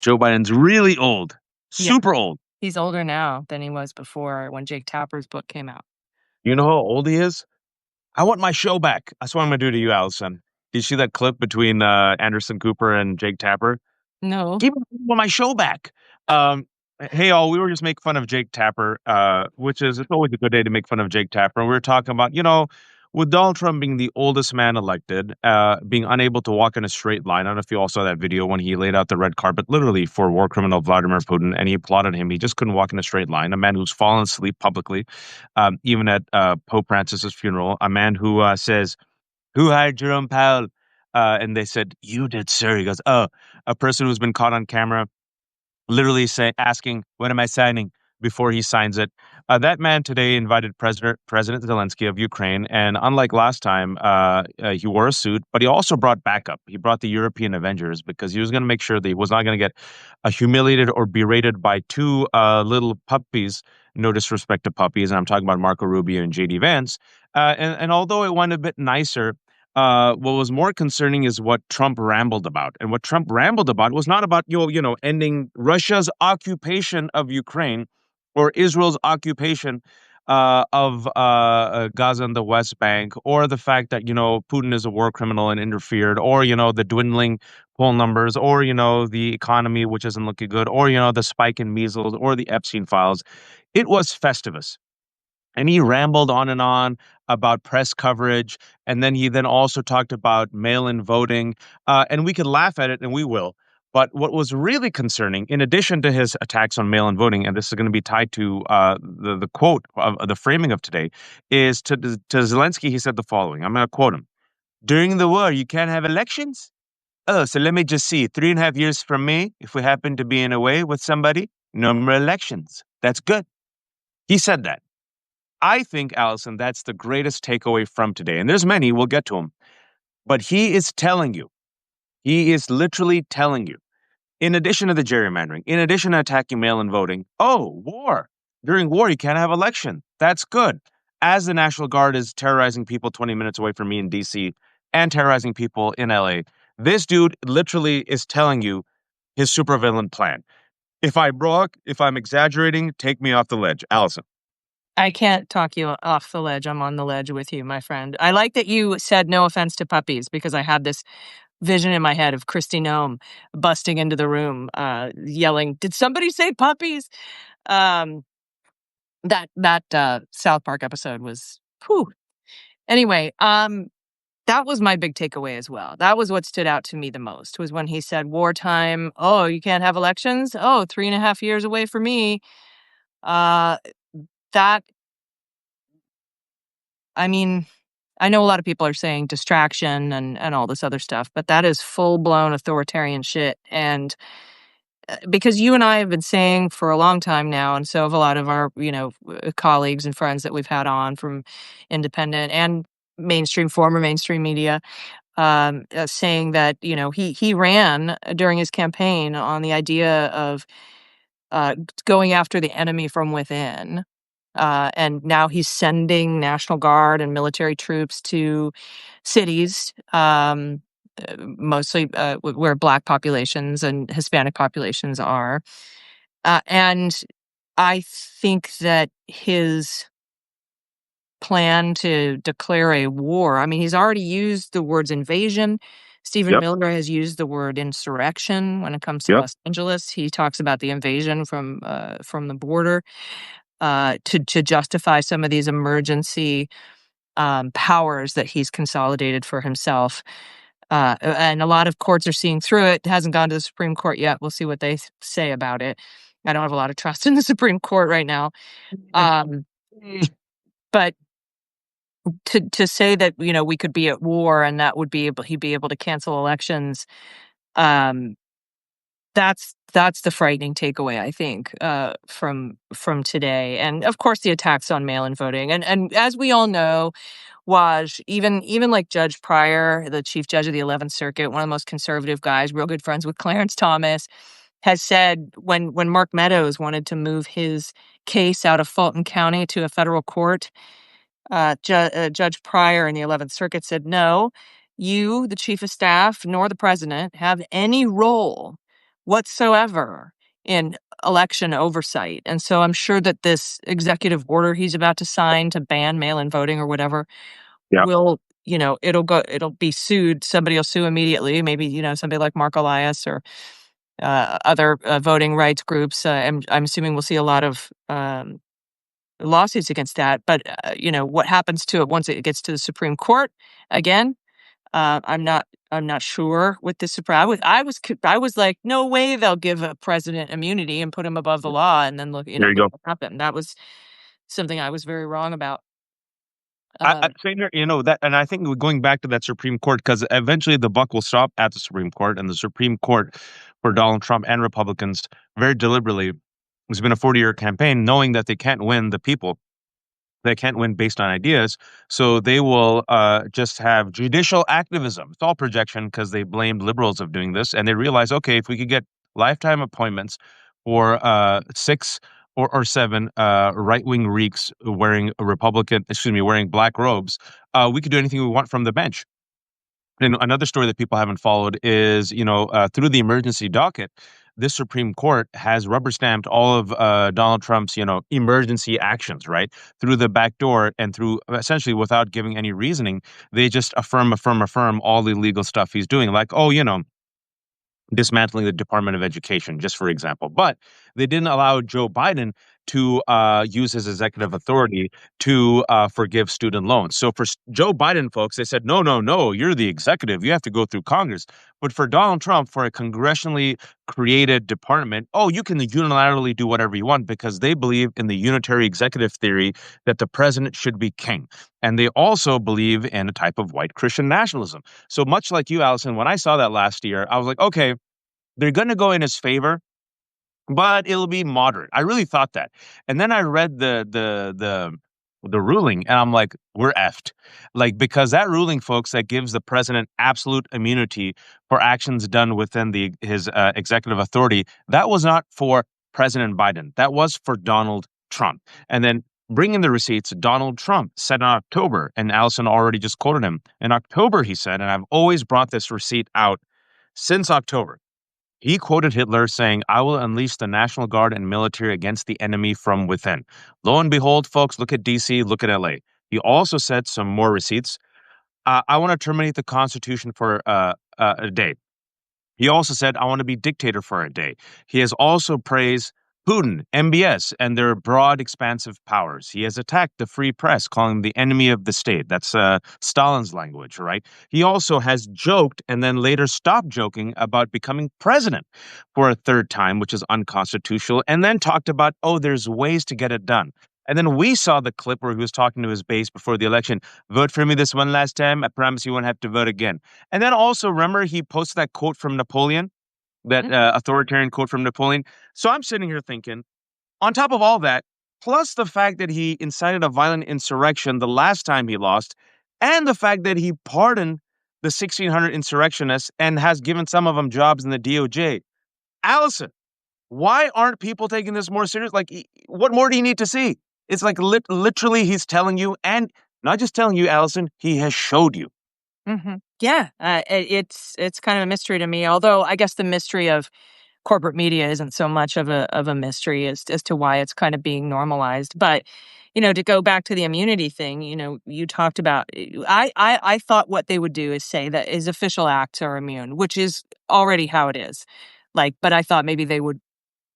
Joe Biden's really old, Yeah. super old. He's older now than he was before when Jake Tapper's book came out. You know how old he is? I want my show back. That's what I'm going to do to you, Allison. Did you see that clip between Anderson Cooper and Jake Tapper? No. Give me my show back. Um, hey, all, we were just making fun of Jake Tapper, which is it's always a good day to make fun of Jake Tapper. And we were talking about, with Donald Trump being the oldest man elected, being unable to walk in a straight line. I don't know if you all saw that video when he laid out the red carpet, literally for war criminal Vladimir Putin, and he applauded him. He just couldn't walk in a straight line. A man who's fallen asleep publicly, even at Pope Francis's funeral. A man who says, "Who hired Jerome Powell?" And they said, "You did, sir." He goes, "Oh, a person who's been caught on camera literally asking, "When am I signing?" before he signs it. That man today invited President Zelensky of Ukraine, and unlike last time, he wore a suit, but he also brought backup. He brought the European Avengers because he was going to make sure that he was not going to get humiliated or berated by two little puppies. No disrespect to puppies, and I'm talking about Marco Rubio and JD Vance. And although it went a bit nicer, what was more concerning is what Trump rambled about. And what Trump rambled about was not about, ending Russia's occupation of Ukraine or Israel's occupation of Gaza and the West Bank, or the fact that, Putin is a war criminal and interfered, or, the dwindling poll numbers, or, the economy, which isn't looking good, or, the spike in measles, or the Epstein files. It was Festivus. And he rambled on about press coverage. And then he then also talked about mail-in voting. And we could laugh at it, and we will. But what was really concerning, in addition to his attacks on mail-in voting, and this is going to be tied to the quote of the framing of today, is to Zelensky, he said the following. I'm going to quote him. "During the war, you can't have elections? Oh, so let me just see. 3.5 years from me, if we happen to be in a way with somebody, no more elections. That's good." He said that. I think, Allison, that's the greatest takeaway from today. And there's many, we'll get to them. But he is telling you, he is literally telling you, in addition to the gerrymandering, in addition to attacking mail-in voting, oh, war. During war, you can't have election. That's good. As the National Guard is terrorizing people 20 minutes away from me in DC and terrorizing people in LA, this dude literally is telling you his supervillain plan. If I'm exaggerating, take me off the ledge. Allison. I can't talk you off the ledge. I'm on the ledge with you, my friend. I like that you said no offense to puppies, because I had this vision in my head of Kristi Noem busting into the room, yelling, "Did somebody say puppies?" Um, that South Park episode was, whew. Anyway, that was my big takeaway as well. That was what stood out to me the most, was when he said wartime. Oh, you can't have elections? Oh, 3.5 years away for me. Uh, that, I mean, I know a lot of people are saying distraction and all this other stuff, but that is full blown authoritarian shit. And because you and I have been saying for a long time now, and so have a lot of our, colleagues and friends that we've had on from independent and former mainstream media, saying that, he ran during his campaign on the idea of going after the enemy from within. And now he's sending National Guard and military troops to cities, mostly where Black populations and Hispanic populations are. And I think that his plan to declare a war, I mean, he's already used the words invasion. Stephen Yep. Miller has used the word insurrection when it comes to Yep. Los Angeles. He talks about the invasion from the border, to justify some of these emergency powers that he's consolidated for himself. And a lot of courts are seeing through it. It hasn't gone to the Supreme Court yet. We'll see what they say about it. I don't have a lot of trust in the Supreme Court right now. But to say that, we could be at war and that he'd be able to cancel elections, um, that's the frightening takeaway, I think, from today. And of course, the attacks on mail-in voting. And as we all know, even like Judge Pryor, the chief judge of the 11th Circuit, one of the most conservative guys, real good friends with Clarence Thomas, has said when Mark Meadows wanted to move his case out of Fulton County to a federal court, Judge Pryor in the 11th Circuit said, "No, you, the chief of staff, nor the president have any role whatsoever in election oversight. And so I'm sure that this executive order he's about to sign to ban mail-in voting or whatever Yeah. will, it'll be sued. Somebody will sue immediately. Maybe, somebody like Mark Elias or other voting rights groups. I'm assuming we'll see a lot of lawsuits against that. But, what happens to it once it gets to the Supreme Court? Again, I'm not sure with the Supreme. I was like, no way they'll give a president immunity and put him above the law, and then There you look go. what happened. That was something I was very wrong about. Same here, that, and I think going back to that Supreme Court, because eventually the buck will stop at the Supreme Court, and the Supreme Court for Donald Trump and Republicans very deliberately, it's been a 40-year campaign, knowing that they can't win the people. They can't win based on ideas, so they will just have judicial activism. It's all projection because they blamed liberals of doing this, and they realize, okay, if we could get lifetime appointments for six or seven right-wing reeks wearing wearing black robes, we could do anything we want from the bench. And another story that people haven't followed is, through the emergency docket, this Supreme Court has rubber stamped all of Donald Trump's, emergency actions, right? Through the back door and through essentially without giving any reasoning, they just affirm all the illegal stuff he's doing. Like, oh, dismantling the Department of Education, just for example. But they didn't allow Joe Biden to use his executive authority to forgive student loans. So for Joe Biden folks, they said, no, no, no, you're the executive. You have to go through Congress. But for Donald Trump, for a congressionally created department, oh, you can unilaterally do whatever you want because they believe in the unitary executive theory that the president should be king. And they also believe in a type of white Christian nationalism. So much like you, Allison, when I saw that last year, I was like, okay, they're going to go in his favor, but it'll be moderate. I really thought that. And then I read the ruling and I'm like, we're effed. Like, because that ruling, folks, that gives the president absolute immunity for actions done within his executive authority, that was not for President Biden. That was for Donald Trump. And then bring in the receipts. Donald Trump said in October, and Allison already just quoted him. In October, he said, and I've always brought this receipt out since October. He quoted Hitler saying, I will unleash the National Guard and military against the enemy from within. Lo and behold, folks, look at DC, look at LA. He also said some more receipts. I want to terminate the Constitution for a day. He also said, I want to be dictator for a day. He has also praised Putin, MBS, and their broad, expansive powers. He has attacked the free press, calling them the enemy of the state. That's Stalin's language, right? He also has joked and then later stopped joking about becoming president for a third time, which is unconstitutional, and then talked about, oh, there's ways to get it done. And then we saw the clip where he was talking to his base before the election. Vote for me this one last time. I promise you won't have to vote again. And then also, remember, he posted that quote from Napoleon, that authoritarian quote from Napoleon. So I'm sitting here thinking, on top of all that, plus the fact that he incited a violent insurrection the last time he lost, and the fact that he pardoned the 1,600 insurrectionists and has given some of them jobs in the DOJ. Allison, why aren't people taking this more serious? Like, what more do you need to see? It's like literally he's telling you, and not just telling you, Allison, he has showed you. Yeah, it's kind of a mystery to me. Although I guess the mystery of corporate media isn't so much of a mystery as to why it's kind of being normalized. But to go back to the immunity thing, you talked about. I thought what they would do is say that his official acts are immune, which is already how it is. Like, but I thought maybe they would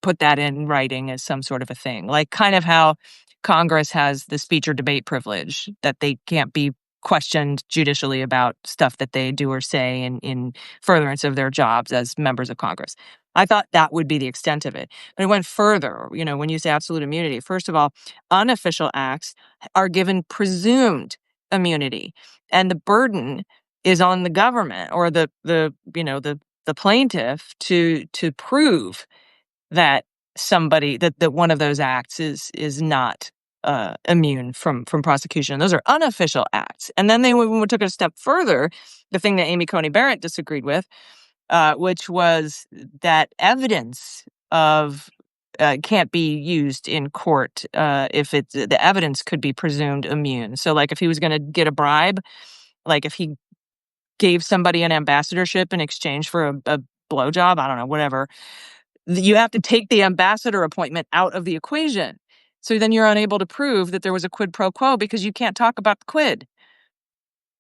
put that in writing as some sort of a thing, like kind of how Congress has the speech or debate privilege, that they can't be questioned judicially about stuff that they do or say in furtherance of their jobs as members of Congress. I thought that would be the extent of it. But it went further. When you say absolute immunity, first of all, unofficial acts are given presumed immunity, and the burden is on the government or the plaintiff to prove that that one of those acts is not immune from prosecution. Those are unofficial acts. And then they took it a step further, the thing that Amy Coney Barrett disagreed with, which was that evidence of can't be used in court if the evidence could be presumed immune. So, like, if he was going to get a bribe, like if he gave somebody an ambassadorship in exchange for a blowjob, I don't know, whatever. You have to take the ambassador appointment out of the equation. So then you're unable to prove that there was a quid pro quo because you can't talk about the quid.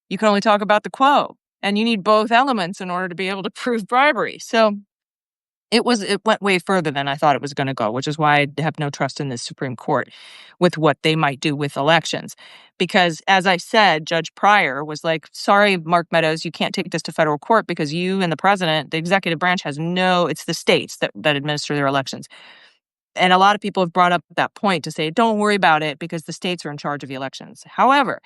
You can only talk about the quo. And you need both elements in order to be able to prove bribery. So it went way further than I thought it was going to go, which is why I have no trust in the Supreme Court with what they might do with elections. Because as I said, Judge Pryor was like, sorry, Mark Meadows, you can't take this to federal court because you and the president, the executive branch it's the states that administer their elections. And a lot of people have brought up that point to say, don't worry about it because the states are in charge of the elections. However,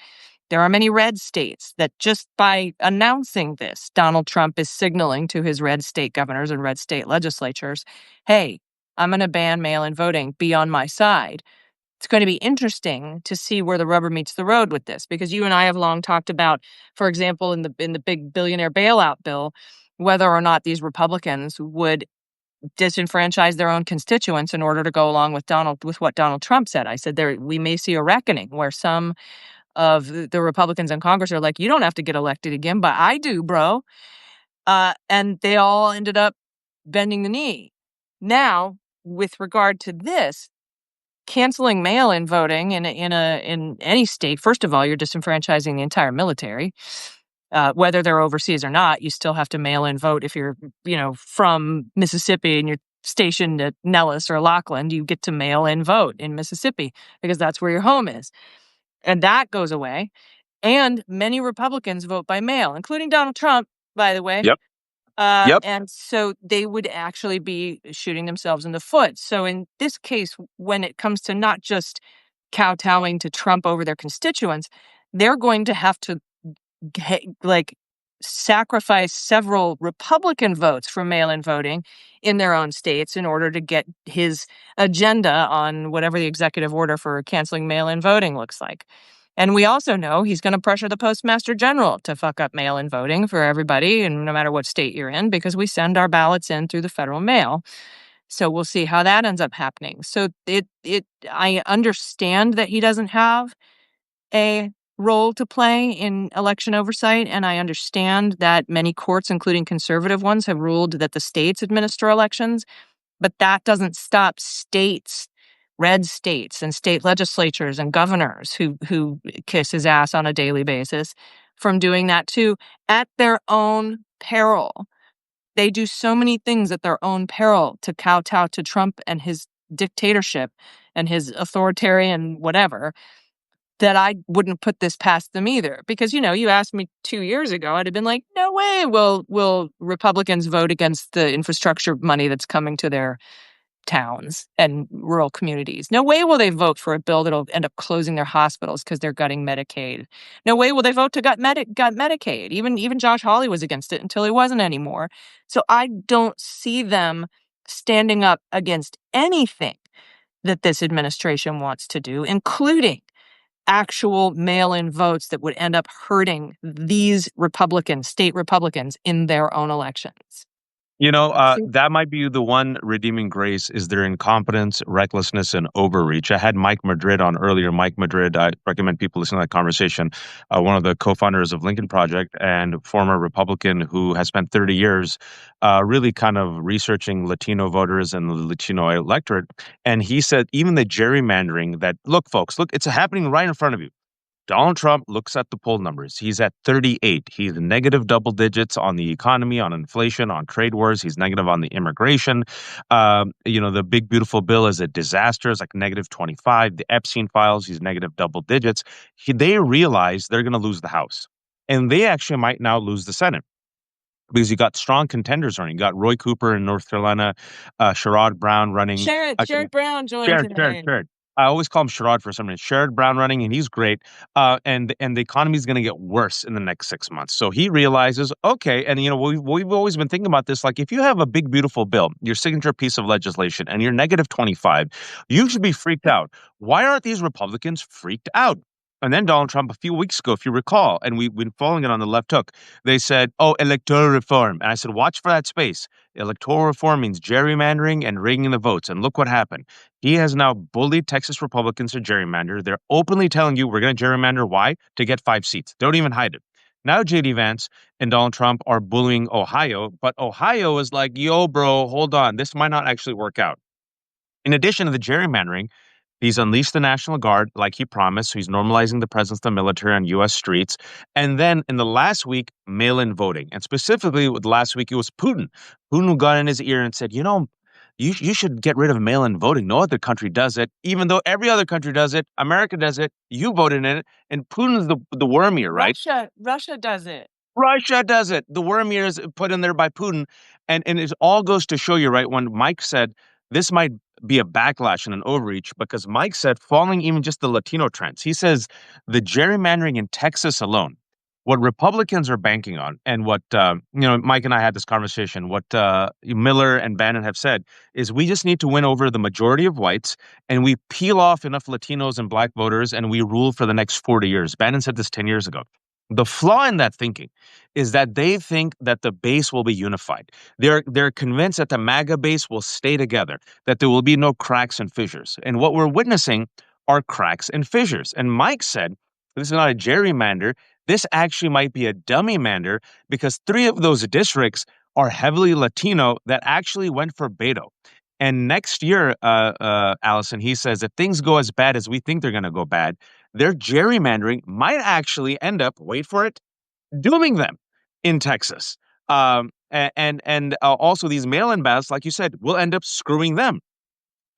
there are many red states that just by announcing this, Donald Trump is signaling to his red state governors and red state legislatures, hey, I'm going to ban mail-in voting. Be on my side. It's going to be interesting to see where the rubber meets the road with this, because you and I have long talked about, for example, in the big billionaire bailout bill, whether or not these Republicans would disenfranchise their own constituents in order to go along with what Donald Trump said. I said we may see a reckoning where some of the Republicans in Congress are like, you don't have to get elected again, but I do, bro. And they all ended up bending the knee. Now, with regard to this, canceling mail-in voting in any state, first of all, you're disenfranchising the entire military. Whether they're overseas or not, you still have to mail-in vote. If you're, from Mississippi and you're stationed at Nellis or Lockland, you get to mail-in vote in Mississippi because that's where your home is. And that goes away. And many Republicans vote by mail, including Donald Trump, by the way. Yep. Yep. And so they would actually be shooting themselves in the foot. So in this case, when it comes to not just kowtowing to Trump over their constituents, they're going to have to sacrifice several Republican votes for mail-in voting in their own states in order to get his agenda on whatever the executive order for canceling mail-in voting looks like. And we also know he's going to pressure the Postmaster General to fuck up mail-in voting for everybody, and no matter what state you're in, because we send our ballots in through the federal mail. So we'll see how that ends up happening. So I understand that he doesn't have a role to play in election oversight, and I understand that many courts, including conservative ones, have ruled that the states administer elections, but that doesn't stop states, red states and state legislatures and governors who kiss his ass on a daily basis from doing that too, at their own peril. They do so many things at their own peril to kowtow to Trump and his dictatorship and his authoritarian whatever, that I wouldn't put this past them either. Because, you asked me 2 years ago, I'd have been like, no way will Republicans vote against the infrastructure money that's coming to their towns and rural communities. No way will they vote for a bill that'll end up closing their hospitals because they're gutting Medicaid. No way will they vote to gut Medicaid. Even Josh Hawley was against it until he wasn't anymore. So I don't see them standing up against anything that this administration wants to do, including actual mail-in votes that would end up hurting these state Republicans in their own elections. That might be the one redeeming grace is their incompetence, recklessness, and overreach. I had Mike Madrid on earlier. Mike Madrid, I recommend people listen to that conversation. One of the co-founders of Lincoln Project and former Republican who has spent 30 years really kind of researching Latino voters and the Latino electorate. And he said even the gerrymandering that, look, folks, look, it's happening right in front of you. Donald Trump looks at the poll numbers. He's at 38. He's negative double digits on the economy, on inflation, on trade wars. He's negative on the immigration. The big, beautiful bill is a disaster. It's like negative 25. The Epstein files, he's negative double digits. They realize they're going to lose the House. And they actually might now lose the Senate. Because you got strong contenders running. You got Roy Cooper in North Carolina, Sherrod Brown running. Sherrod Brown joined today. Sherrod. I always call him Sherrod for some reason. Sherrod Brown running, and he's great. And the economy is going to get worse in the next 6 months. So he realizes, okay, and we've always been thinking about this. Like, if you have a big, beautiful bill, your signature piece of legislation, and you're negative 25, you should be freaked out. Why aren't these Republicans freaked out? And then Donald Trump, a few weeks ago, if you recall, and we've been following it on the left hook, they said, electoral reform. And I said, watch for that space. Electoral reform means gerrymandering and rigging the votes. And look what happened. He has now bullied Texas Republicans to gerrymander. They're openly telling you we're going to gerrymander. Why? To get 5 seats. Don't even hide it. Now JD Vance and Donald Trump are bullying Ohio, but Ohio is like, yo, bro, hold on. This might not actually work out. In addition to the gerrymandering, he's unleashed the National Guard like he promised. So he's normalizing the presence of the military on U.S. streets. And then in the last week, mail in voting. And specifically, with last week, it was Putin. Putin who got in his ear and said, you should get rid of mail in voting. No other country does it, even though every other country does it. America does it. You voted in it. And Putin's the worm ear, right? Russia does it. Russia does it. The worm ear is put in there by Putin. And it all goes to show you, right? When Mike said this might be a backlash and an overreach, because Mike said, following even just the Latino trends, he says the gerrymandering in Texas alone, what Republicans are banking on, and what, Mike and I had this conversation, what Miller and Bannon have said is we just need to win over the majority of whites and we peel off enough Latinos and black voters and we rule for the next 40 years. Bannon said this 10 years ago. The flaw in that thinking is that they think that the base will be unified. They're convinced that the MAGA base will stay together, that there will be no cracks and fissures. And what we're witnessing are cracks and fissures. And Mike said, this is not a gerrymander. This actually might be a dummy mander because 3 of those districts are heavily Latino that actually went for Beto. And next year, Allison, he says, if things go as bad as we think they're going to go bad, their gerrymandering might actually end up, wait for it, dooming them in Texas. And also these mail-in ballots, like you said, will end up screwing them.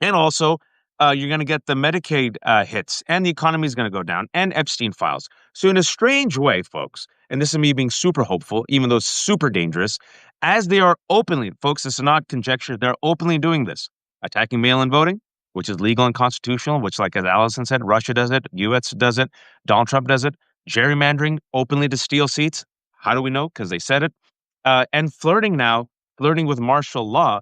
And also, you're going to get the Medicaid hits, and the economy is going to go down, and Epstein files. So in a strange way, folks, and this is me being super hopeful, even though it's super dangerous, as they are openly, folks, this is not conjecture, they're openly doing this, attacking mail-in voting, which is legal and constitutional, which, like as Allison said, Russia does it, U.S. does it, Donald Trump does it, gerrymandering openly to steal seats. How do we know? Because they said it. And flirting with martial law,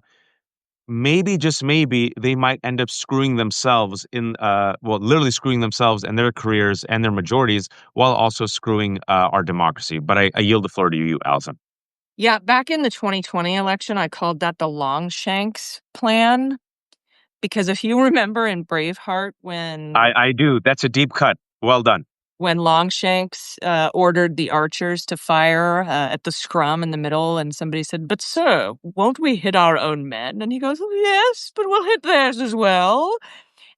maybe, just maybe, they might end up screwing themselves literally screwing themselves and their careers and their majorities while also screwing our democracy. But I yield the floor to you, Allison. Yeah, back in the 2020 election, I called that the Longshanks plan. Because if you remember in Braveheart I do. That's a deep cut. Well done. when Longshanks ordered the archers to fire at the scrum in the middle, and somebody said, "But sir, won't we hit our own men?" And he goes, "Oh, yes, but we'll hit theirs as well."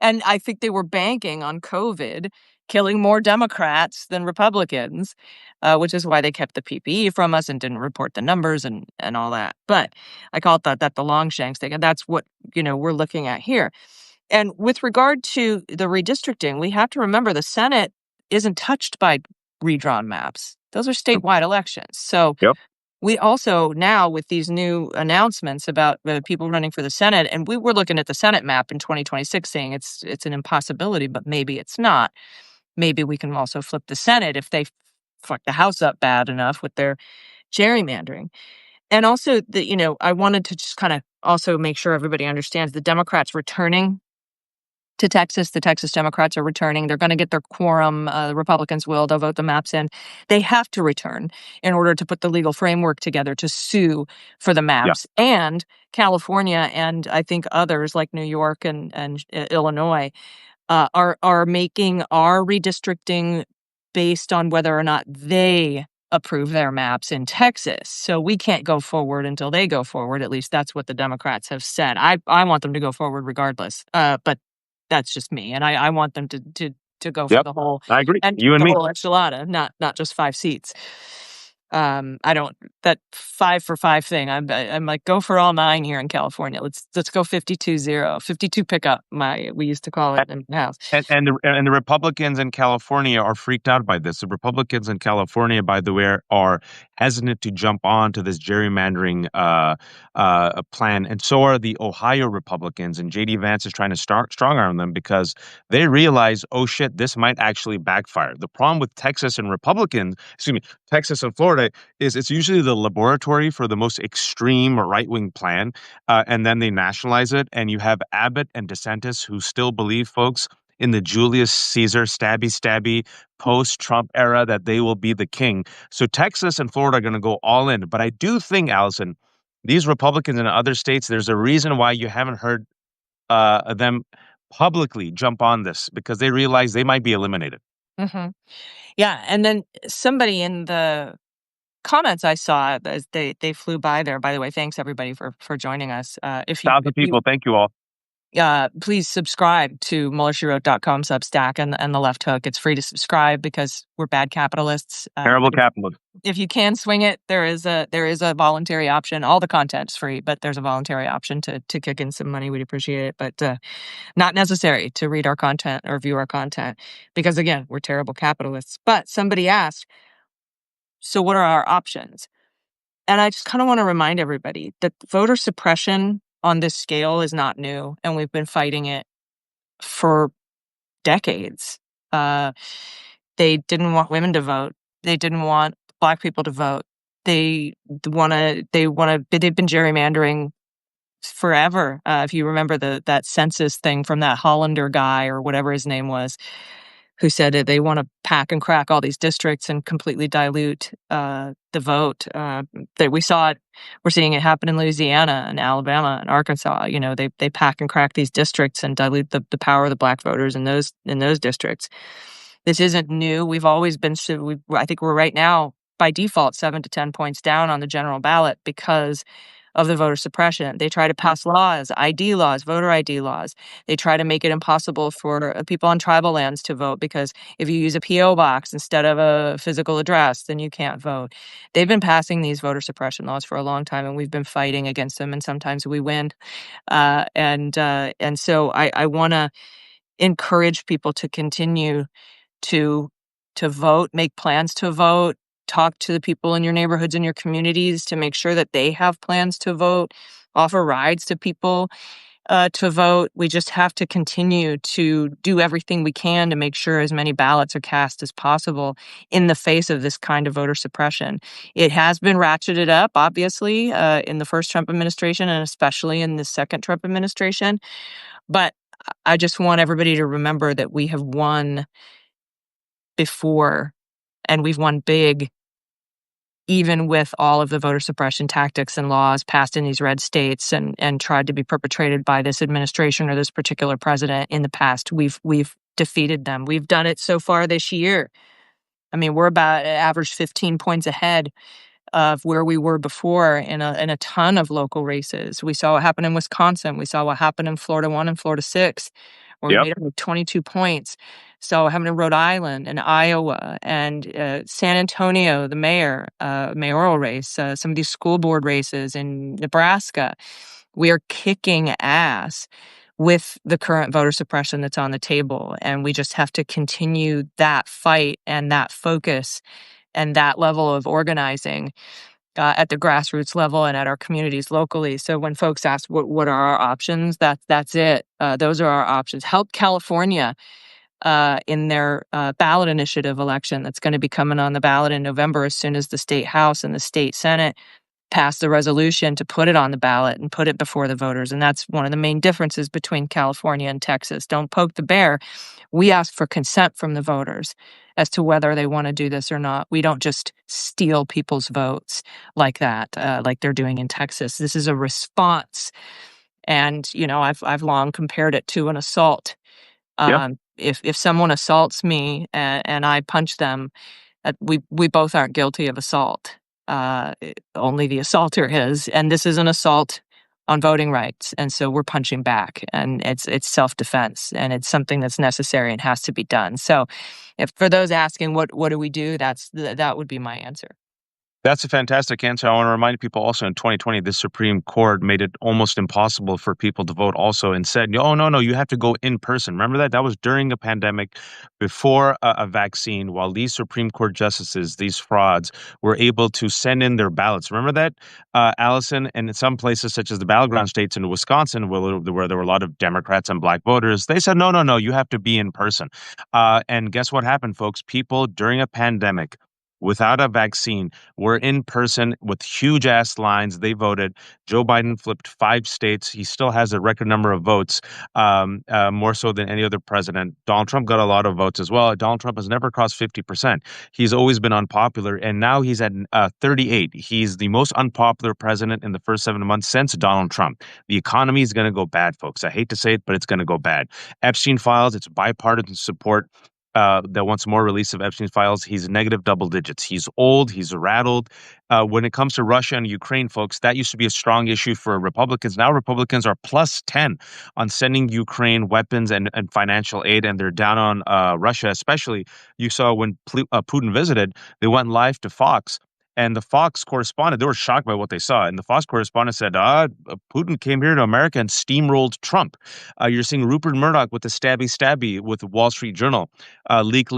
And I think they were banking on COVID killing more Democrats than Republicans, which is why they kept the PPE from us and didn't report the numbers and all that. But I call it that the Longshanks thing, and that's what we're looking at here. And with regard to the redistricting, we have to remember the Senate isn't touched by redrawn maps. Those are statewide elections. So Yep. we also now, with these new announcements about people running for the Senate, and we were looking at the Senate map in 2026 saying it's an impossibility, but maybe it's not. Maybe we can also flip the Senate if they fuck the House up bad enough with their gerrymandering. And also, I wanted to just kind of also make sure everybody understands the Democrats returning to Texas. The Texas Democrats are returning. They're going to get their quorum. The Republicans will. They'll vote the maps in. They have to return in order to put the legal framework together to sue for the Yeah. maps. And California and I think others like New York and Illinois are making our redistricting based on whether or not they approve their maps in Texas. So we can't go forward until they go forward. At least that's what the Democrats have said. I want them to go forward regardless. But that's just me, and I want them to go for Yep. the whole I agree. and You and the me. whole enchilada, not just 5 seats. I don't that 5 for 5 thing. I'm like, go for all 9 here in California. Let's go 52-0, 52 pickup. We used to call it in the house. And the Republicans in California are freaked out by this. The Republicans in California, by the way, are hesitant to jump on to this gerrymandering plan, and so are the Ohio Republicans. And JD Vance is trying to strong arm them because they realize, oh shit, this might actually backfire. The problem with Texas and Texas and Florida is it's usually the laboratory for the most extreme right-wing plan, and then they nationalize it, and you have Abbott and DeSantis who still believe, folks, in the Julius Caesar stabby post-Trump era that they will be the king. So Texas and Florida are going to go all in. But I do think, Allison, these Republicans in other states, there's a reason why you haven't heard them publicly jump on this, because they realize they might be eliminated. Mhm. Yeah, and then somebody in the comments I saw, as they flew by there. By the way, thanks everybody for joining us. If Thousand people, thank you all. please subscribe to MullerSheWrote.com Substack and the Left Hook. It's free to subscribe because we're bad capitalists. Terrible But capitalism. if you can swing it, there is a voluntary option. All the content's free, but there's a voluntary option to kick in some money. We'd appreciate it, but not necessary to read our content or view our content because again, we're terrible capitalists. But somebody asked, so what are our options? And I just kind of want to remind everybody that voter suppression on this scale is not new, and we've been fighting it for decades. Uh, they didn't want women to vote. They didn't want Black people to vote. They want to. They want to. They've been gerrymandering forever. If you remember that census thing from that Hollander guy or whatever his name was, who said that they want to pack and crack all these districts and completely dilute the vote. That we saw it, we're seeing it happen in Louisiana and Alabama and Arkansas. You know, they pack and crack these districts and dilute the power of the Black voters in those districts. This isn't new. We've always been. I think we're right now by default 7 to 10 points down on the general ballot because of the voter suppression. They try to pass laws, ID laws, voter ID laws. They try to make it impossible for people on tribal lands to vote because if you use a PO box instead of a physical address, then you can't vote. They've been passing these voter suppression laws for a long time, and we've been fighting against them, and sometimes we win. And so I want to encourage people to continue to vote, make plans to vote, talk to the people in your neighborhoods and your communities to make sure that they have plans to vote, offer rides to people to vote. We just have to continue to do everything we can to make sure as many ballots are cast as possible in the face of this kind of voter suppression. It has been ratcheted up, obviously, in the first Trump administration and especially in the second Trump administration. But I just want everybody to remember that we have won before, and we've won big, even with all of the voter suppression tactics and laws passed in these red states and tried to be perpetrated by this administration or this particular president in the past. We've defeated them. We've done it so far this year. I mean, we're about average 15 points ahead of where we were before in a ton of local races. We saw what happened in Wisconsin. We saw what happened in Florida 1 and Florida 6, where we Yep. made up 22 points. So what happened in Rhode Island and Iowa and San Antonio, the mayoral race, some of these school board races in Nebraska. We are kicking ass with the current voter suppression that's on the table. And we just have to continue that fight and that focus and that level of organizing at the grassroots level and at our communities locally. So when folks ask what are our options, that's it. Those are our options. Help California in their ballot initiative election that's going to be coming on the ballot in November as soon as the state house and the state senate pass the resolution to put it on the ballot and put it before the voters. And that's one of the main differences between California and Texas. Don't poke the bear. We ask for consent from the voters as to whether they want to do this or not. We don't just steal people's votes like that, like they're doing in Texas. This is a response. And, you know, I've long compared it to an assault. Yep. If someone assaults me and I punch them, we both aren't guilty of assault. Only the assaulter is, and this is an assault on voting rights, and so we're punching back, and it's self-defense, and it's something that's necessary and has to be done. So, if for those asking, what do we do? That would be my answer. That's a fantastic answer. I want to remind people also in 2020, the Supreme Court made it almost impossible for people to vote also and said, oh, no, you have to go in person. Remember that? That was during a pandemic, before a vaccine, while these Supreme Court justices, these frauds, were able to send in their ballots. Remember that, Allison? And in some places, such as the battleground states in Wisconsin, where there were a lot of Democrats and Black voters, they said, no, you have to be in person. And guess what happened, folks? People during a pandemic, without a vaccine, were in person with huge ass lines. They voted. Joe Biden flipped 5 states. He still has a record number of votes, more so than any other president. Donald Trump got a lot of votes as well. Donald Trump has never crossed 50%. He's always been unpopular, and now he's at 38. He's the most unpopular president in the first 7 months since Donald Trump. The economy is going to go bad, folks. I hate to say it, but it's going to go bad. Epstein files, it's bipartisan support. that wants more release of Epstein's files. He's negative double digits. He's old. He's rattled. When it comes to Russia and Ukraine, folks, that used to be a strong issue for Republicans. Now Republicans are plus 10 on sending Ukraine weapons and financial aid, and they're down on Russia, especially. You saw when Putin visited, they went live to Fox. And the Fox correspondent, they were shocked by what they saw. And the Fox correspondent said, Putin came here to America and steamrolled Trump. You're seeing Rupert Murdoch with the stabby with the Wall Street Journal, leak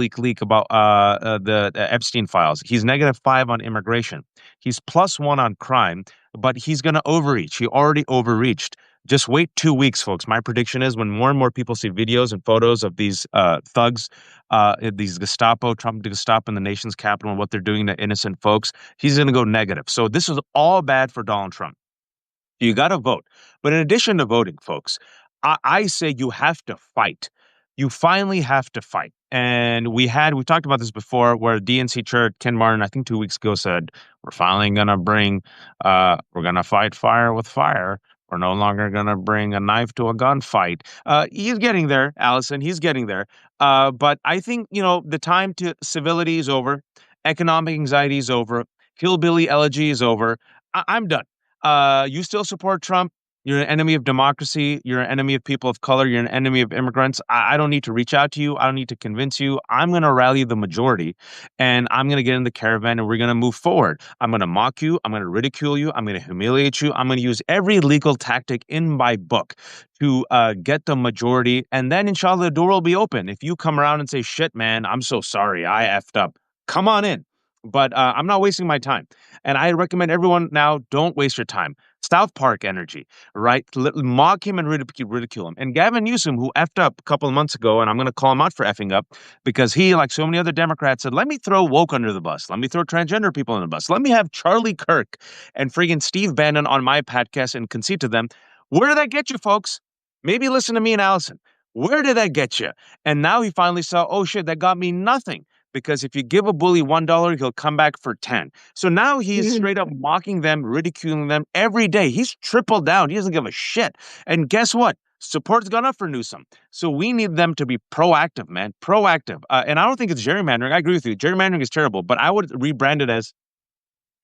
about the Epstein files. He's -5 on immigration. He's +1 on crime, but he's going to overreach. He already overreached. Just wait 2 weeks, folks. My prediction is when more and more people see videos and photos of these thugs, these Trump Gestapo in the nation's capital and what they're doing to innocent folks, he's going to go negative. So this is all bad for Donald Trump. You got to vote. But in addition to voting, folks, I say you have to fight. You finally have to fight. And we talked about this before, where DNC chair Ken Martin, I think 2 weeks ago, said, we're finally going to we're going to fight fire with fire. We're no longer going to bring a knife to a gunfight. He's getting there, Allison. He's getting there. But I think, the time to civility is over. Economic anxiety is over. Hillbilly elegy is over. I'm done. You still support Trump. You're an enemy of democracy. You're an enemy of people of color. You're an enemy of immigrants. I don't need to reach out to you. I don't need to convince you. I'm going to rally the majority, and I'm going to get in the caravan, and we're going to move forward. I'm going to mock you. I'm going to ridicule you. I'm going to humiliate you. I'm going to use every legal tactic in my book to get the majority, and then inshallah, the door will be open. If you come around and say, shit, man, I'm so sorry, I effed up, come on in. But I'm not wasting my time. And I recommend everyone now, don't waste your time. South Park energy, right? Mock him and ridicule him. And Gavin Newsom, who effed up a couple of months ago, and I'm going to call him out for effing up, because he, like so many other Democrats, said, let me throw woke under the bus. Let me throw transgender people under the bus. Let me have Charlie Kirk and friggin' Steve Bannon on my podcast and concede to them. Where did that get you, folks? Maybe listen to me and Allison. Where did that get you? And now he finally saw, oh shit, that got me nothing. Because if you give a bully $1, he'll come back for 10. So now he's straight up mocking them, ridiculing them every day. He's tripled down. He doesn't give a shit. And guess what? Support's gone up for Newsom. So we need them to be proactive, man. Proactive. And I don't think it's gerrymandering. I agree with you. Gerrymandering is terrible. But I would rebrand it as,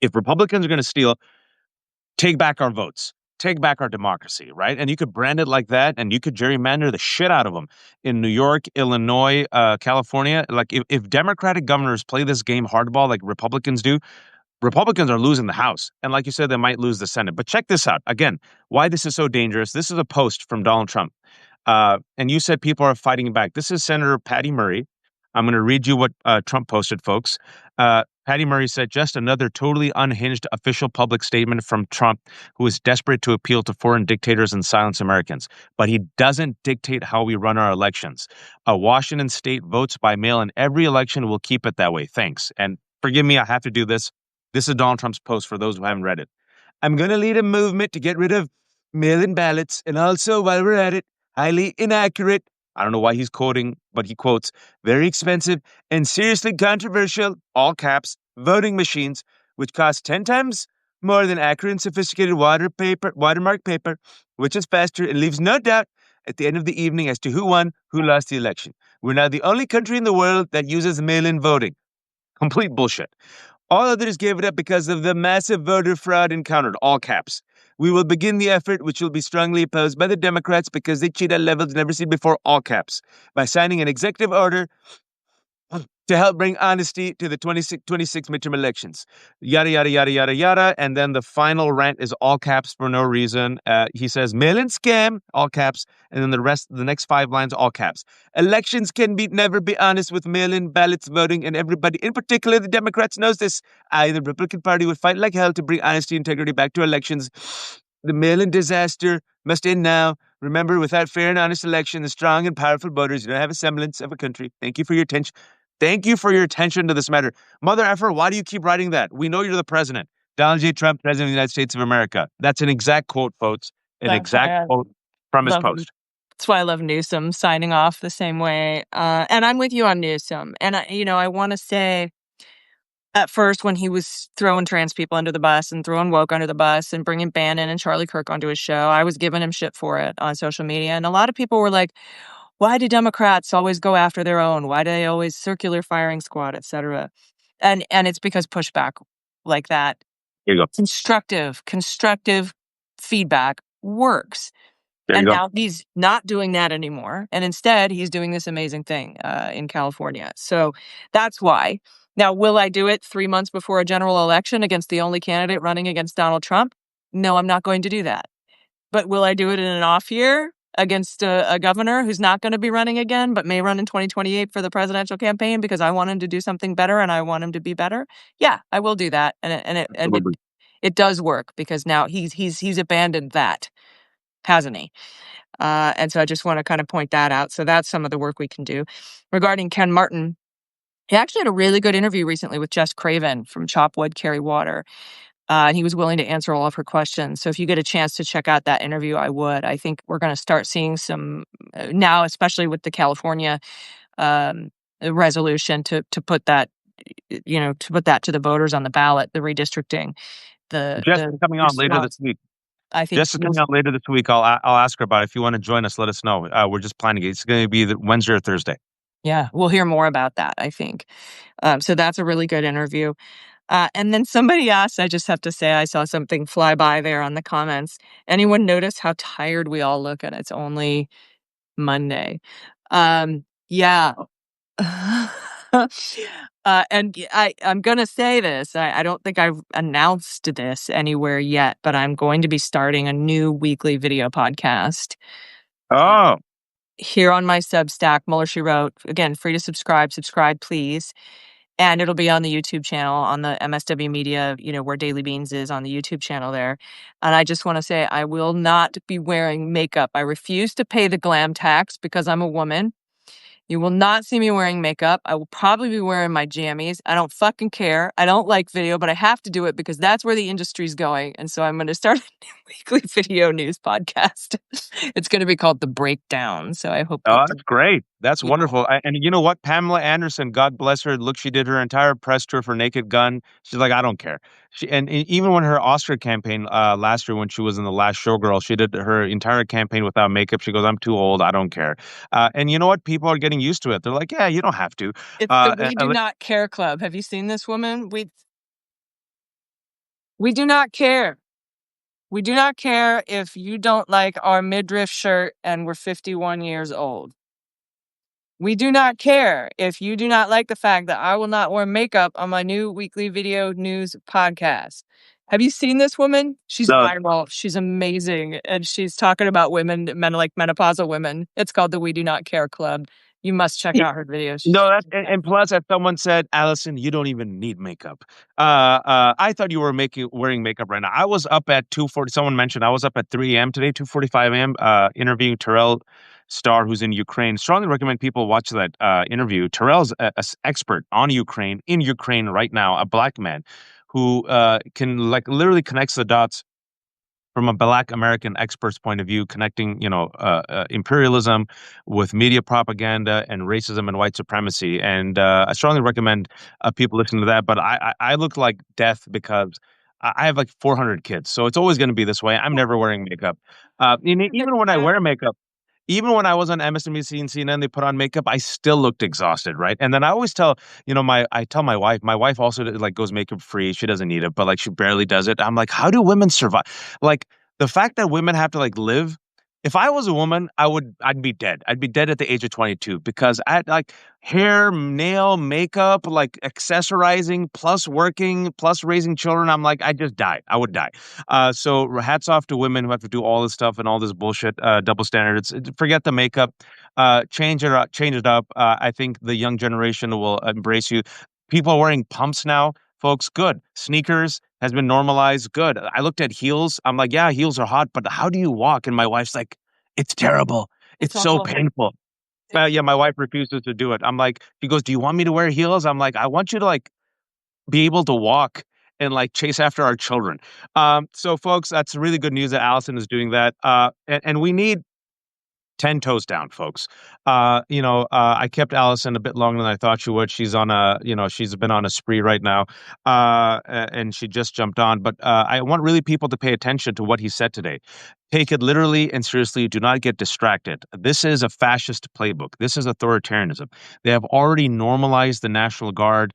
if Republicans are going to steal, take back our votes. Take back our democracy, right? And you could brand it like that, and you could gerrymander the shit out of them in New York, Illinois, California. Like, if Democratic governors play this game hardball like Republicans do, Republicans are losing the House. And like you said, they might lose the Senate. But check this out. Again, why this is so dangerous. This is a post from Donald Trump. And you said people are fighting back. This is Senator Patty Murray. I'm going to read you what Trump posted, folks. Patty Murray said, just another totally unhinged official public statement from Trump, who is desperate to appeal to foreign dictators and silence Americans. But he doesn't dictate how we run our elections. Washington state votes by mail in every election. Will keep it that way. Thanks. And forgive me, I have to do this. This is Donald Trump's post for those who haven't read it. I'm going to lead a movement to get rid of mail-in ballots. And also, while we're at it, highly inaccurate. I don't know why he's quoting, but he quotes, very expensive and seriously controversial, all caps, voting machines, which cost 10 times more than accurate and sophisticated watermark paper, which is faster and leaves no doubt at the end of the evening as to who won, who lost the election. We're now the only country in the world that uses mail-in voting. Complete bullshit. All others gave it up because of the massive voter fraud encountered, all caps. We will begin the effort, which will be strongly opposed by the Democrats because they cheat at levels never seen before, all caps, by signing an executive order to help bring honesty to the 26 midterm elections. Yada, yada, yada, yada, yada. And then the final rant is all caps for no reason. He says, mail-in scam, all caps. And then the next 5 lines, all caps. Elections can never be honest with mail-in ballots voting, and everybody, in particular the Democrats, knows this. The Republican Party would fight like hell to bring honesty and integrity back to elections. The mail-in disaster must end now. Remember, without fair and honest election, the strong and powerful voters do not have a semblance of a country. Thank you for your attention. Thank you for your attention to this matter. Mother effer, why do you keep writing that? We know you're the president. Donald J. Trump, President of the United States of America. That's an exact quote, folks. An exact quote from his post. That's why I love Newsome signing off the same way. And I'm with you on Newsome. And, I want to say, at first, when he was throwing trans people under the bus and throwing woke under the bus and bringing Bannon and Charlie Kirk onto his show, I was giving him shit for it on social media. And a lot of people were like, Why do Democrats always go after their own? Why do they always circular firing squad, et cetera? And it's because pushback like that, There you go. constructive feedback works. There you And go. now he's not doing that anymore. And instead, he's doing this amazing thing in California. So that's why. Now, will I do it 3 months before a general election against the only candidate running against Donald Trump? No, I'm not going to do that. But will I do it in an off year against a governor who's not going to be running again, but may run in 2028 for the presidential campaign because I want him to do something better and I want him to be better? Yeah, I will do that. Absolutely. It does work because now he's abandoned that, hasn't he? And so I just want to kind of point that out. So that's some of the work we can do. Regarding Ken Martin, he actually had a really good interview recently with Jess Craven from Chop Wood, Carry Water. And he was willing to answer all of her questions. So if you get a chance to check out that interview, I would. I think we're going to start seeing some now, especially with the California um, resolution to put that, to put that to the voters on the ballot, the redistricting, Jess is the coming on later this response. week. I think Jess is coming on later this week. I'll ask her about it. If you want to join us, let us know. We're just planning it. It's going to be the Wednesday or Thursday. yeah, we'll hear more about that, I think. So that's a really good interview. And then somebody asked, I just have to say, I saw something fly by there on the comments. Anyone notice how tired we all look and it's only Monday? Yeah. I'm going to say this. I don't think I've announced this anywhere yet, but I'm going to be starting a new weekly video podcast Oh, here on my Substack, Mueller She Wrote. Again, free to subscribe. Subscribe, please. And it'll be on the YouTube channel, on the MSW Media, where Daily Beans is on the YouTube channel there. And I just want to say I will not be wearing makeup. I refuse to pay the glam tax because I'm a woman. You will not see me wearing makeup. I will probably be wearing my jammies. I don't fucking care. I don't like video, but I have to do it because that's where the industry's going. And so I'm going to start a new weekly video news podcast. It's going to be called The Breakdown. So I hope that, that's great. That's yeah. wonderful. And you know what? Pamela Anderson, God bless her. Look, she did her entire press tour for Naked Gun. She's like, I don't care. And even when her Oscar campaign last year, when she was in The Last Showgirl, she did her entire campaign without makeup. She goes, I'm too old. I don't care. And you know what? People are getting used to it. They're like, yeah, you don't have to. It's the We Do Not Care Club. Have you seen this woman? We do not care. We do not care if you don't like our midriff shirt and we're 51 years old. We do not care if you do not like the fact that I will not wear makeup on my new weekly video news podcast. Have you seen this woman? She's No, viral. She's amazing. And she's talking about men like menopausal women. It's called the We Do Not Care Club. You must check out her videos. no, and plus, as someone said, Allison, you don't even need makeup. I thought you were wearing makeup right now. I was up at 2:40. Someone mentioned I was up at 3 a.m. today, 2:45 a.m. Interviewing Terrell Starr, who's in Ukraine. Strongly recommend people watch that interview. Terrell's an expert on Ukraine, in Ukraine right now, a black man who can like literally connects the dots from a Black American expert's point of view, connecting, imperialism with media propaganda and racism and white supremacy. And I strongly recommend people listen to that. But I look like death because I have like 400 kids, so it's always going to be this way. I'm never wearing makeup. Even when I wear makeup, even when I was on MSNBC and CNN, they put on makeup, I still looked exhausted, right? And then I always tell, I tell my wife also like goes makeup free. She doesn't need it, but like she barely does it. I'm like, how do women survive? Like the fact that women have to like live. If I was a woman, I'd be dead. I'd be dead at the age of 22 because I like hair, nail, makeup, like accessorizing, plus working, plus raising children. I'm like, I just die. I would die. So hats off to women who have to do all this stuff and all this bullshit, double standards. Forget the makeup, change it up. Change it up. I think the young generation will embrace you. People are wearing pumps now, folks. Good. Sneakers has been normalized. Good. I looked at heels. I'm like, yeah, heels are hot, but how do you walk? And my wife's like, it's terrible. It's It's so awful. painful. Yeah, my wife refuses to do it. I'm like, she goes, do you want me to wear heels? I'm like, I want you to like be able to walk and like chase after our children. So folks, that's really good news that Allison is doing that. And we need 10 toes down, folks. I kept Allison a bit longer than I thought she would. She's on she's been on a spree right now. And she just jumped on. But I want really people to pay attention to what he said today. Take it literally and seriously. Do not get distracted. This is a fascist playbook. This is authoritarianism. They have already normalized the National Guard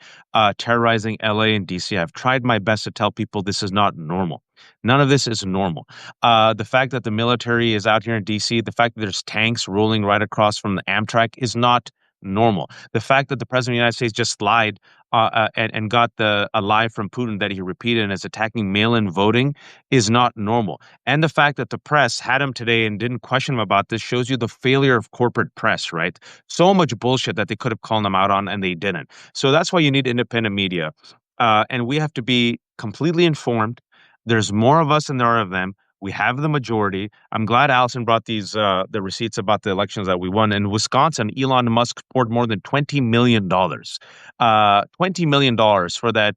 terrorizing LA and DC. I've tried my best to tell people this is not normal. None of this is normal. The fact that the military is out here in DC, the fact that there's tanks rolling right across from the Amtrak is not normal. The fact that the president of the United States just lied and got a lie from Putin that he repeated and is attacking mail-in voting is not normal. And the fact that the press had him today and didn't question him about this shows you the failure of corporate press, right? So much bullshit that they could have called him out on and they didn't. So that's why you need independent media. And we have to be completely informed. There's more of us than there are of them. We have the majority. I'm glad Allison brought the receipts about the elections that we won. In Wisconsin, Elon Musk poured more than $20 million. $20 million for that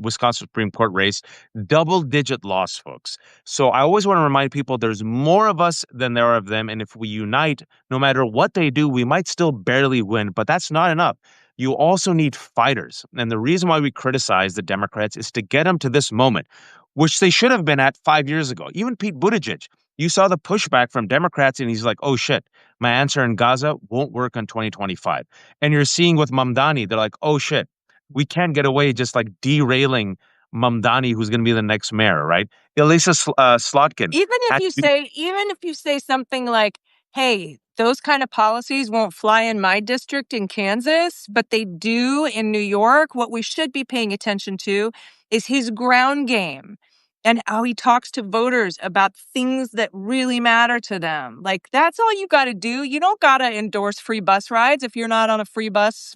Wisconsin Supreme Court race. Double-digit loss, folks. So I always want to remind people there's more of us than there are of them. And if we unite, no matter what they do, we might still barely win, but that's not enough. You also need fighters. And the reason why we criticize the Democrats is to get them to this moment, which they should have been at 5 years ago. Even Pete Buttigieg, you saw the pushback from Democrats, and he's like, oh shit, my answer in Gaza won't work in 2025. And you're seeing with Mamdani, they're like, oh shit, we can't get away just like derailing Mamdani, who's going to be the next mayor, right? Elisa Slotkin. Even if you say something like, hey, those kind of policies won't fly in my district in Kansas, but they do in New York, what we should be paying attention to is his ground game and how he talks to voters about things that really matter to them. Like, that's all you got to do. You don't got to endorse free bus rides if you're not on a free bus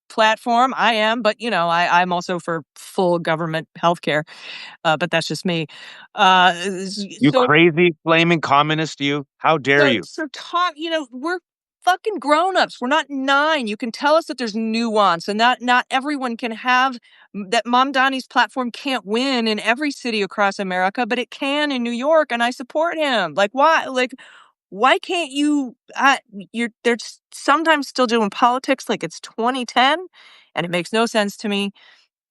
platform. I am, but I'm also for full government healthcare. But that's just me. Uh, You so crazy flaming communist, you. How dare so you? so talk. We're fucking grown-ups. We're not 9. You can tell us that there's nuance, and not everyone can have that. Mamdani's platform can't win in every city across America, but it can in New York, and I support him. Like, why? Like, why can't you? They're sometimes still doing politics like it's 2010, and it makes no sense to me.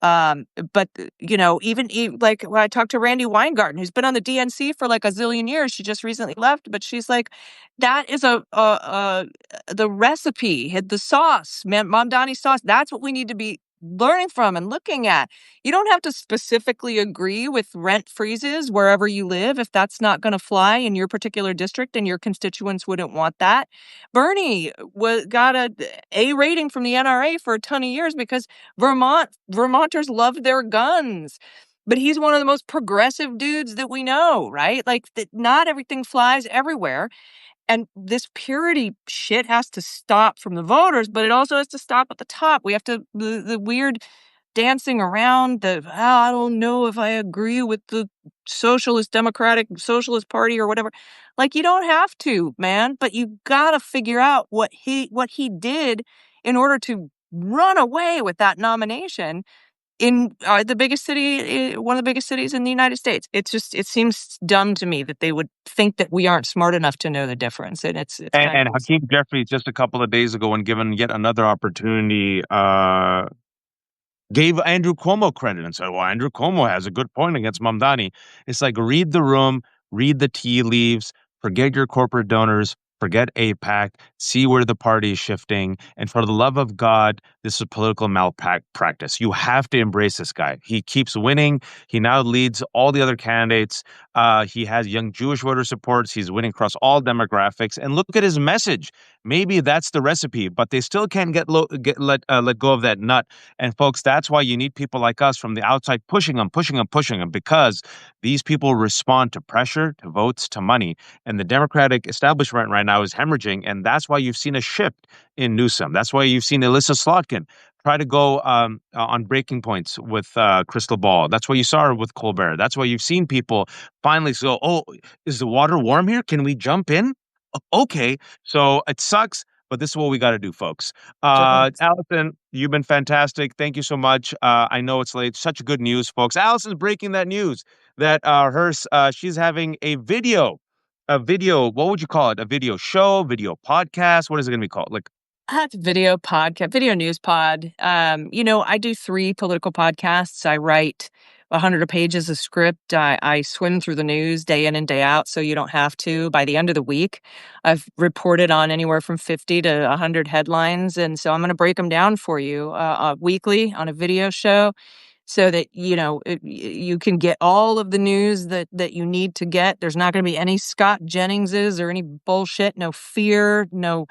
Um, but even like when I talked to Randy Weingarten, who's been on the DNC for like a zillion years, she just recently left, but she's like, that is the recipe, the sauce, man, Mamdani sauce. That's what we need to be learning from and looking at. You don't have to specifically agree with rent freezes wherever you live if that's not going to fly in your particular district and your constituents wouldn't want that. Bernie got A rating from the NRA for a ton of years because Vermonters love their guns. But he's one of the most progressive dudes that we know, right? Like, that not everything flies everywhere. And this purity shit has to stop from the voters, but it also has to stop at the top. We have to, the weird dancing around I don't know if I agree with the Democratic Socialist Party or whatever. Like, you don't have to, man, but you got to figure out what he did in order to run away with that nomination in the biggest city, one of the biggest cities in the United States. It seems dumb to me that they would think that we aren't smart enough to know the difference. And it's kind And of Hakeem Jeffries, just a couple of days ago, when given yet another opportunity, gave Andrew Cuomo credit and said, well, Andrew Cuomo has a good point against Mamdani. It's like, read the room, read the tea leaves, forget your corporate donors, forget AIPAC, see where the party is shifting. And for the love of God, this is political malpractice. You have to embrace this guy. He keeps winning. He now leads all the other candidates. He has young Jewish voter supports. He's winning across all demographics. And look at his message. Maybe that's the recipe, but they still can't let go of that nut. And folks, that's why you need people like us from the outside pushing them, because these people respond to pressure, to votes, to money. And the Democratic establishment right now is hemorrhaging. And that's why you've seen a shift in Newsome. That's why you've seen Elissa Slotkin try to go on breaking points with Crystal Ball. That's why you saw her with Colbert. That's why you've seen people finally go, oh, is the water warm here? Can we jump in? Okay. So it sucks, but this is what we got to do, folks. different. Allison, you've been fantastic. Thank you so much. I know it's late. Such good news, folks. Allison's breaking that news that she's having a video. What would you call it? A video show, video podcast? What is it going to be called? Like, It's video podcast, video news pod. I do 3 political podcasts. I write 100 pages of script. I swim through the news day in and day out, so you don't have to. By the end of the week, I've reported on anywhere from 50 to 100 headlines, and so I'm going to break them down for you weekly on a video show, so that you can get all of the news that you need to get. There's not going to be any Scott Jenningses or any bullshit. No fear, no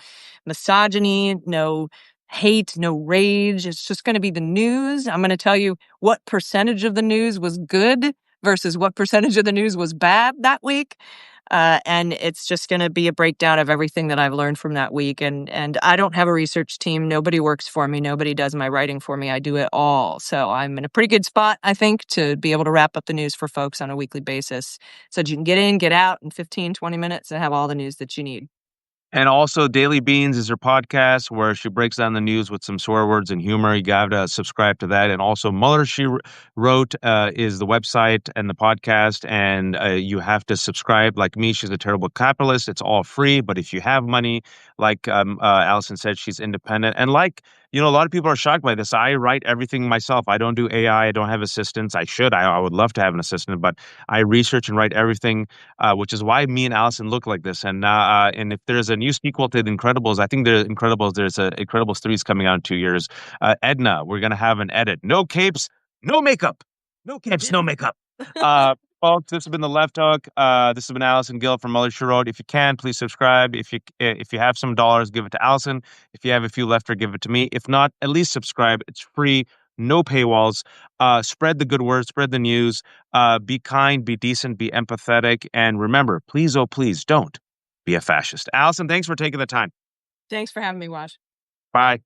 misogyny, no hate, no rage. It's just going to be the news. I'm going to tell you what percentage of the news was good versus what percentage of the news was bad that week. And it's just going to be a breakdown of everything that I've learned from that week. And I don't have a research team. Nobody works for me. Nobody does my writing for me. I do it all. So I'm in a pretty good spot, I think, to be able to wrap up the news for folks on a weekly basis, so that you can get in, get out in 15, 20 minutes and have all the news that you need. And also, Daily Beans is her podcast where she breaks down the news with some swear words and humor. You got to subscribe to that. And also, Muller She Wrote is the website and the podcast. And you have to subscribe. Like me, she's a terrible capitalist. It's all free. But if you have money, like Allison said, she's independent. And a lot of people are shocked by this. I write everything myself. I don't do AI. I don't have assistants. I should. I would love to have an assistant, but I research and write everything, which is why me and Allison look like this. And if there's a new sequel to The Incredibles, I think there's a Incredibles 3 is coming out in 2 years. Edna, we're gonna have an edit. No capes, no makeup. No capes, no makeup. Folks, this has been The Left Hook. This has been Allison Gill from Muller She Wrote. If you can, please subscribe. If you have some dollars, give it to Allison. If you have a few left, or give it to me. If not, at least subscribe. It's free. No paywalls. Spread the good word. Spread the news. Be kind, be decent, be empathetic, and remember, please, oh please, don't be a fascist. Allison, thanks for taking the time. Thanks for having me, Wash. Bye.